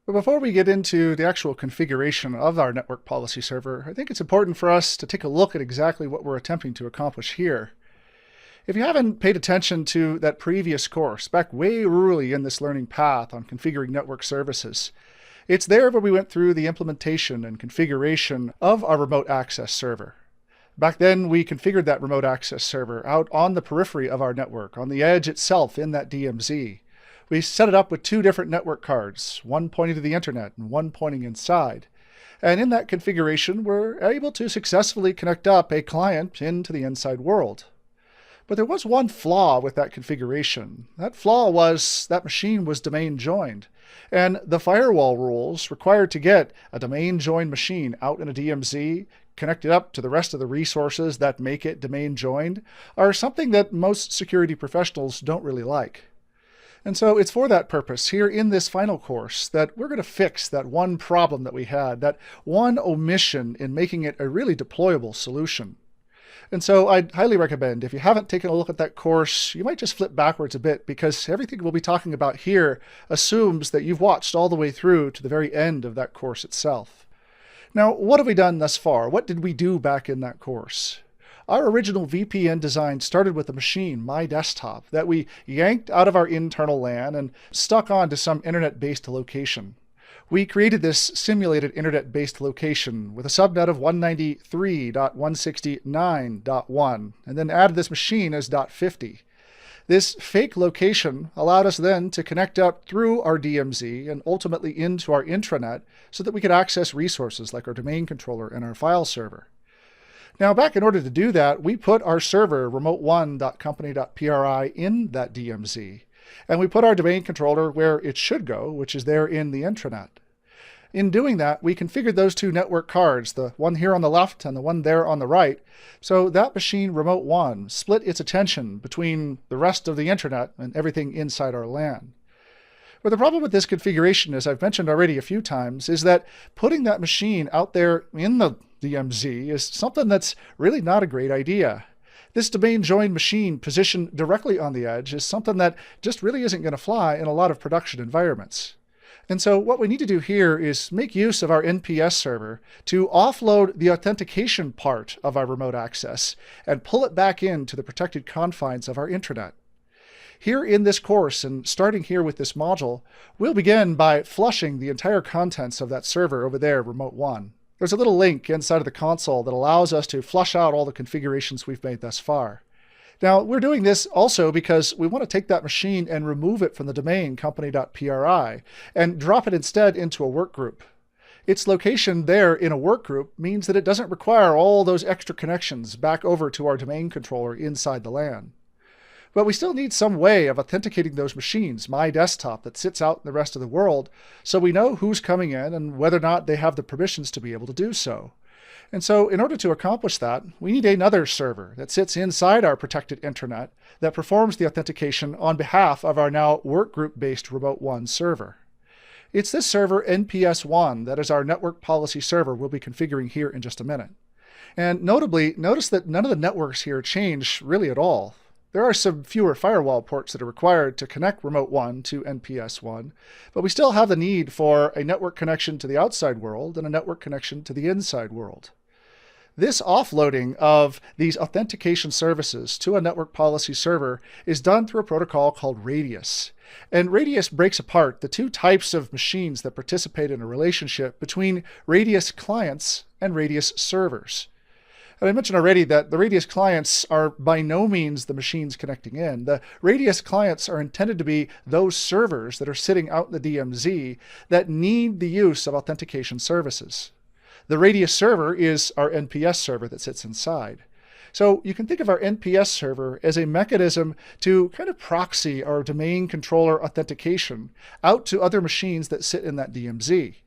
But before we get into the actual configuration of our network policy server, I think it's important for us to take a look at exactly what we're attempting to accomplish here. If you haven't paid attention to that previous course, back way early in this learning path on configuring network services, it's there where we went through the implementation and configuration of our remote access server. Back then, we configured that remote access server out on the periphery of our network, on the edge itself in that DMZ. We set it up with two different network cards, one pointing to the internet and one pointing inside. And in that configuration, we're able to successfully connect up a client into the inside world. But there was one flaw with that configuration. That flaw was that machine was domain joined. And the firewall rules required to get a domain joined machine out in a DMZ, connected up to the rest of the resources that make it domain joined, are something that most security professionals don't really like. And so it's for that purpose here in this final course that we're going to fix that one problem that we had, that one omission in making it a really deployable solution. And so I'd highly recommend, if you haven't taken a look at that course, you might just flip backwards a bit, because everything we'll be talking about here assumes that you've watched all the way through to the very end of that course itself. Now, what have we done thus far? What did we do back in that course? Our original VPN design started with a machine, my desktop, that we yanked out of our internal LAN and stuck onto some internet-based location. We created this simulated internet-based location with a subnet of 193.169.1, and then added this machine as .50. This fake location allowed us then to connect up through our DMZ and ultimately into our intranet so that we could access resources like our domain controller and our file server. Now, back in order to do that, we put our server remote1.company.pri in that DMZ, and we put our domain controller where it should go, which is there in the intranet. In doing that, we configured those two network cards, the one here on the left and the one there on the right, so that machine Remote 1 split its attention between the rest of the internet and everything inside our LAN. But the problem with this configuration, as I've mentioned already a few times, is that putting that machine out there in the DMZ is something that's really not a great idea. This domain joined machine positioned directly on the edge is something that just really isn't going to fly in a lot of production environments. And so what we need to do here is make use of our NPS server to offload the authentication part of our remote access and pull it back into the protected confines of our intranet. Here in this course, and starting here with this module, we'll begin by flushing the entire contents of that server over there, Remote 1. There's a little link inside of the console that allows us to flush out all the configurations we've made thus far. Now, we're doing this also because we want to take that machine and remove it from the domain company.pri and drop it instead into a workgroup. Its location there in a workgroup means that it doesn't require all those extra connections back over to our domain controller inside the LAN. But we still need some way of authenticating those machines, my desktop that sits out in the rest of the world, so we know who's coming in and whether or not they have the permissions to be able to do so. And so in order to accomplish that, we need another server that sits inside our protected intranet that performs the authentication on behalf of our now workgroup-based Remote 1 server. It's this server NPS1 that is our network policy server we'll be configuring here in just a minute. And notably, notice that none of the networks here change really at all. There are some fewer firewall ports that are required to connect Remote 1 to NPS1, but we still have the need for a network connection to the outside world and a network connection to the inside world. This offloading of these authentication services to a network policy server is done through a protocol called Radius. And Radius breaks apart the two types of machines that participate in a relationship between Radius clients and Radius servers. And I mentioned already that the Radius clients are by no means the machines connecting in. The Radius clients are intended to be those servers that are sitting out in the DMZ that need the use of authentication services. The Radius server is our NPS server that sits inside. So you can think of our NPS server as a mechanism to kind of proxy our domain controller authentication out to other machines that sit in that DMZ.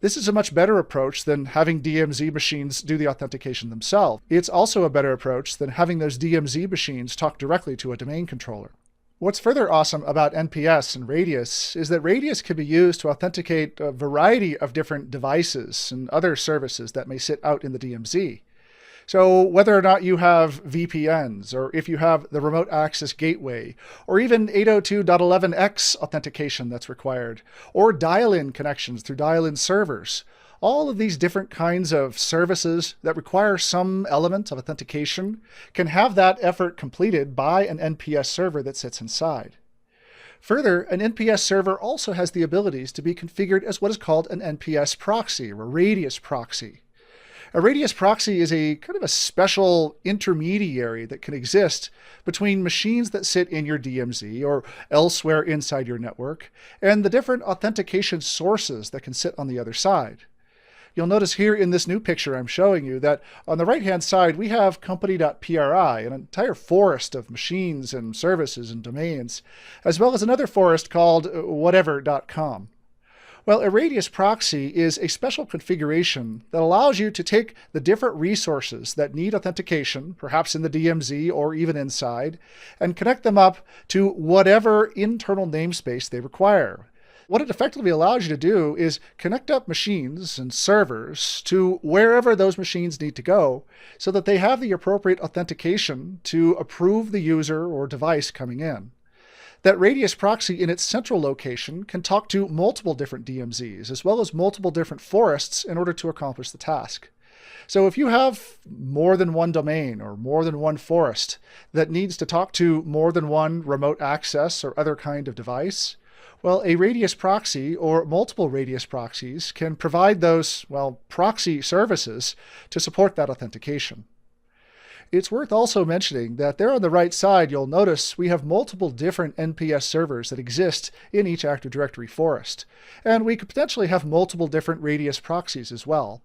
This is a much better approach than having DMZ machines do the authentication themselves. It's also a better approach than having those DMZ machines talk directly to a domain controller. What's further awesome about NPS and Radius is that Radius can be used to authenticate a variety of different devices and other services that may sit out in the DMZ. So whether or not you have VPNs, or if you have the remote access gateway, or even 802.11x authentication that's required, or dial-in connections through dial-in servers, all of these different kinds of services that require some element of authentication can have that effort completed by an NPS server that sits inside. Further, an NPS server also has the abilities to be configured as what is called an NPS proxy, or a radius proxy. A radius proxy is a kind of a special intermediary that can exist between machines that sit in your DMZ or elsewhere inside your network and the different authentication sources that can sit on the other side. You'll notice here in this new picture I'm showing you that on the right-hand side, we have company.pri, an entire forest of machines and services and domains, as well as another forest called whatever.com. Well, a radius proxy is a special configuration that allows you to take the different resources that need authentication, perhaps in the DMZ or even inside, and connect them up to whatever internal namespace they require. What it effectively allows you to do is connect up machines and servers to wherever those machines need to go so that they have the appropriate authentication to approve the user or device coming in. That radius proxy in its central location can talk to multiple different DMZs as well as multiple different forests in order to accomplish the task. So if you have more than one domain or more than one forest that needs to talk to more than one remote access or other kind of device, well, a radius proxy or multiple radius proxies can provide those, well, proxy services to support that authentication. It's worth also mentioning that there on the right side, you'll notice we have multiple different NPS servers that exist in each Active Directory forest, and we could potentially have multiple different radius proxies as well.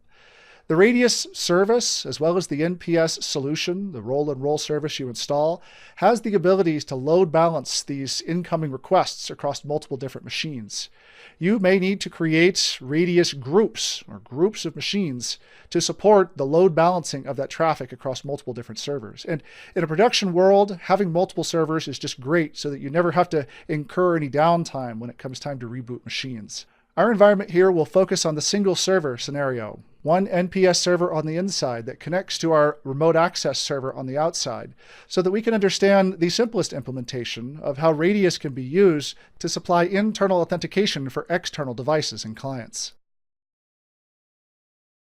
The radius service, as well as the NPS solution, the roll and roll service you install, has the abilities to load balance these incoming requests across multiple different machines. You may need to create radius groups or groups of machines to support the load balancing of that traffic across multiple different servers. And in a production world, having multiple servers is just great so that you never have to incur any downtime when it comes time to reboot machines. Our environment here will focus on the single server scenario. One NPS server on the inside that connects to our remote access server on the outside, so that we can understand the simplest implementation of how Radius can be used to supply internal authentication for external devices and clients.